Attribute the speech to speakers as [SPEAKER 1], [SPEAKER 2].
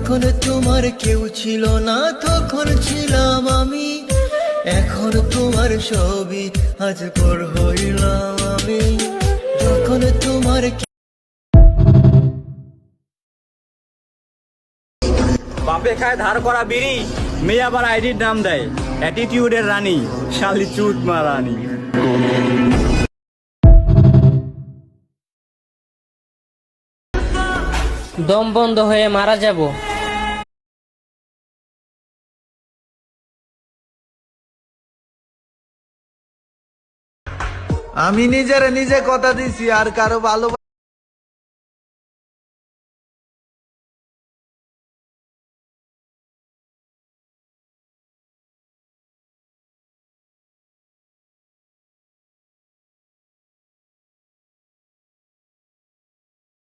[SPEAKER 1] যখন তোমার কেউ ছিল না তখন ছিলাম আমি, এখন তোমার ছবি আজ পর হইলাম আমি। যখন তোমার
[SPEAKER 2] বাপে খায় ধার করা বিড়ি, মেয়ে আবার আইডির নাম দেয় অ্যাটিটিউডের রানী, শালি চুট মারানি।
[SPEAKER 3] দম বন্ধ হয়ে মারা যাব।
[SPEAKER 4] আমি নিজে কথা দিছি আর কারো ভালো